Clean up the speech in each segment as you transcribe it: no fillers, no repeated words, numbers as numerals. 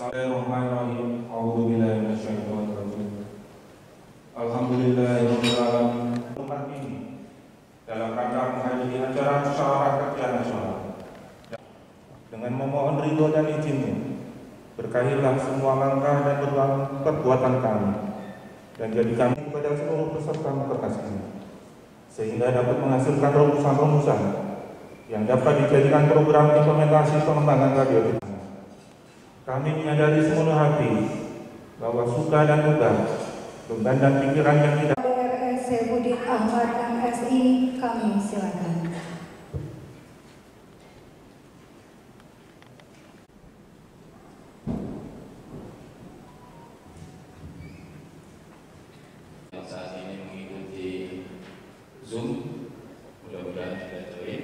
Bismillahirrahmanirrahim. A'udzubillahi minasyaitonir rajim. Alhamdulillahirabbil alamin. Tempat ini dalam rangka menghadiri acara musyawarah kerja nasional. Dengan memohon ridho dan izinnya, berkahilah semua langkah dan perbuatan kami, dan jadikan kepada seluruh peserta mukernas ini, sehingga dapat menghasilkan rumusan-rumusan yang dapat dijadikan program implementasi pengembangan radio. Kami menyadari sepenuh hati bahwa suka dan duka, beban dan pikiran yang tidak. RS Saifuddin Ahmad MSI, kami silakan. Saat ini mengikuti Zoom, mudah-mudahan tidak join.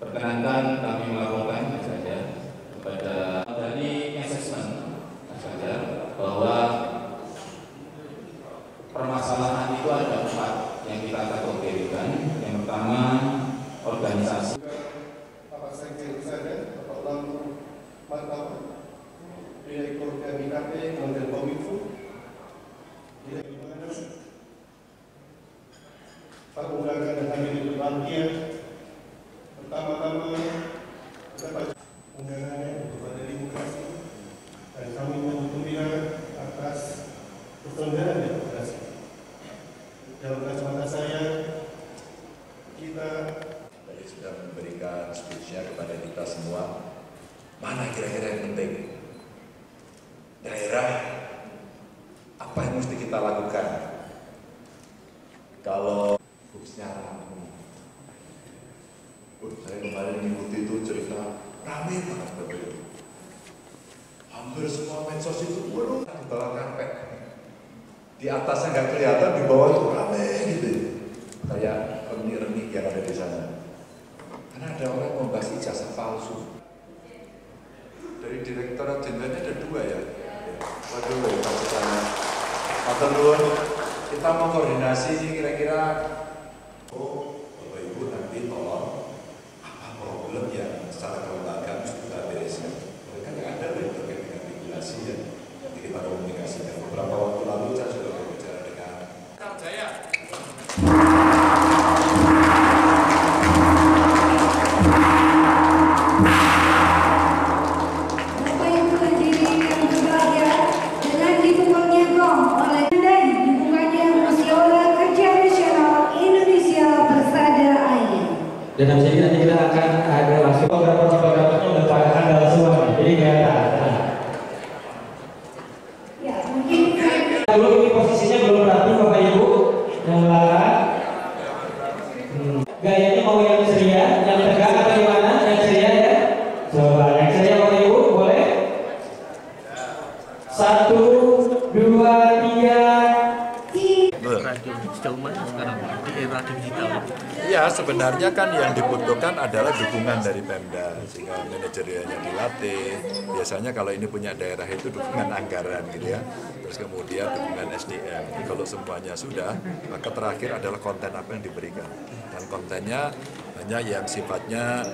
Perkenankan kami melaporkan saja kepada dari assessment saja bahwa permasalahan itu ada 4 yang kita kategorikan. Yang pertama, organisasi. Bapak Sekjen saya, Bapak Lalu Mantap, Direktur KMIKP, Kementerian Kominfo, Pak undangan dan hadirin berbahagia. Pertama-tama dapat undangannya kepada demokrasi, dan kami menyambut gembira atas penyelenggaraan demokrasi. Dalam kacamata saya, kita tadi sudah memberikan speech-nya kepada kita semua. Mana kira-kira yang penting? Daerah, apa yang mesti kita lakukan? Kalau secara saya kemarin mengikuti itu cerita ramai banget Bapak Ibu. Hampir semua medsos itu waduh di bawah karpet. Di atasnya nggak kelihatan, di bawah itu ramai gitu. Kayak renik-renik yang ada di sana. Karena ada orang membahas ijazah palsu. Dari Direktorat Jenderalnya ada 2 ya. Waduh, maksudnya Pak Nur, kita mau koordinasi kira-kira. Oh, Bapak Ibu nanti tolong apa problem yang secara kelembagaan harus kita bereskan. Mereka yang ada loh terkait dengan regulasi ya. Nanti kita komunikasikan. Beberapa waktu lalu saya sudah berbicara dengan Jaya. Bapak Ibu hadirin yang berbahagia, dengan dibukunya gong oleh dan dibukanya Musyawarah Kerja Nasional Indonesia Bersada Air. Dan habis ini nanti kita akan ada langsung program-programnya udah pada handal semua, jadi nggak ada. Ya, mungkin Dulu ini posisinya belum rapi Bapak Ibu yang belakang. Gayanya mau yang ceria, yang tegak atau gimana? Yang ceria ya. Coba yang ceria Bapak Ibu boleh. 1, 2, 3. Radio sejauh mana sekarang di era digital? Ya sebenarnya kan yang dibutuhkan adalah dukungan dari Pemda sehingga manajerialnya dilatih. Biasanya kalau ini punya daerah itu dukungan anggaran gitu ya. Terus kemudian dukungan SDM. Kalau semuanya sudah, maka terakhir adalah konten apa yang diberikan. Dan kontennya hanya yang sifatnya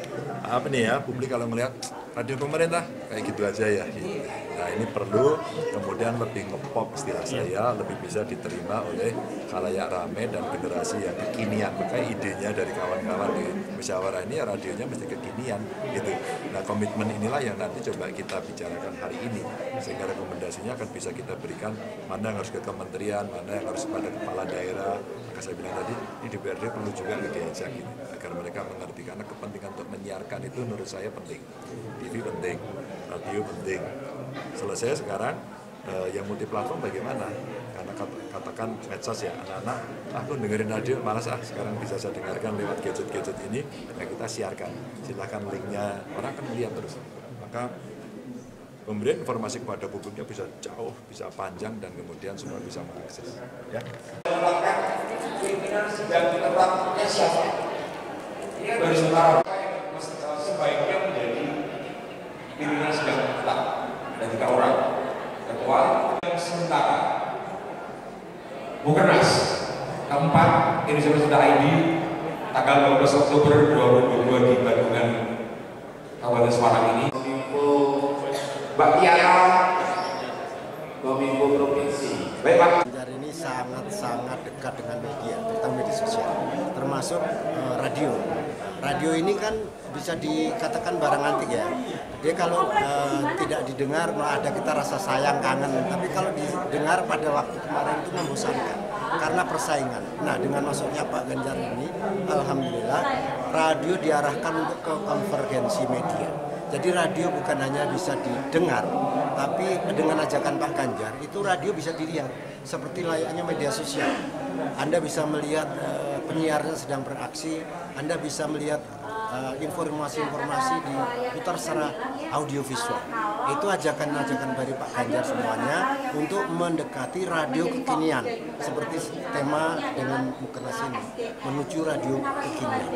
apa nih ya, publik kalau melihat radio pemerintah kayak gitu aja ya. Nah ini perlu kemudian lebih ngepop istilah saya, lebih bisa diterima oleh khalayak ramai dan generasi yang kekinian. Makanya idenya dari kawan-kawan di musyawarah ini ya radionya mesti kekinian gitu. Nah komitmen inilah yang nanti coba kita bicarakan hari ini, sehingga rekomendasinya akan bisa kita berikan mana yang harus ke kementerian, mana yang harus pada kepala daerah. Maka saya bilang tadi ini DPRD perlu juga diajak gitu, agar mereka mengerti karena kepentingan untuk menyiarkan itu menurut saya penting. TV penting, radio penting. Selesai sekarang yang multi platform bagaimana? Karena katakan medsos ya, anak-anak aku dengerin radio malas sekarang bisa saya dengarkan lewat gadget-gadget ini, ya kita siarkan. Silakan linknya, orang akan melihat terus. Maka pemberian informasi kepada publiknya bisa jauh, bisa panjang dan kemudian semua bisa mengakses. Ya. Pimpinan sidang tetapnya siapa? Ini kan dari sementara sebaiknya menjadi pimpinan sidang tetap dan 3 orang. Ketua yang sementara Mukernas keempat Indonesia Bersada ID tanggal 12 Oktober 2022 di Bandungan Kabupaten Semarang ini. Mbak Tiara, Kominfo Provinsi. Baik Pak. Ganjar ini sangat dekat dengan media, terutama media sosial, termasuk radio. Radio ini kan bisa dikatakan barang antik ya. Dia kalau tidak didengar malah ada kita rasa sayang, kangen. Tapi kalau didengar pada waktu kemarin itu membosankan karena persaingan. Nah, dengan masuknya Pak Ganjar ini, alhamdulillah radio diarahkan untuk ke konvergensi media. Jadi radio bukan hanya bisa didengar, tapi dengan ajakan Pak Ganjar itu radio bisa dilihat seperti layaknya media sosial. Anda bisa melihat penyiarnya sedang beraksi, Anda bisa melihat informasi-informasi diputar secara audiovisual. Itu ajakan-ajakan dari Pak Ganjar semuanya untuk mendekati radio kekinian seperti tema dengan Mukernas ini, menuju radio kekinian.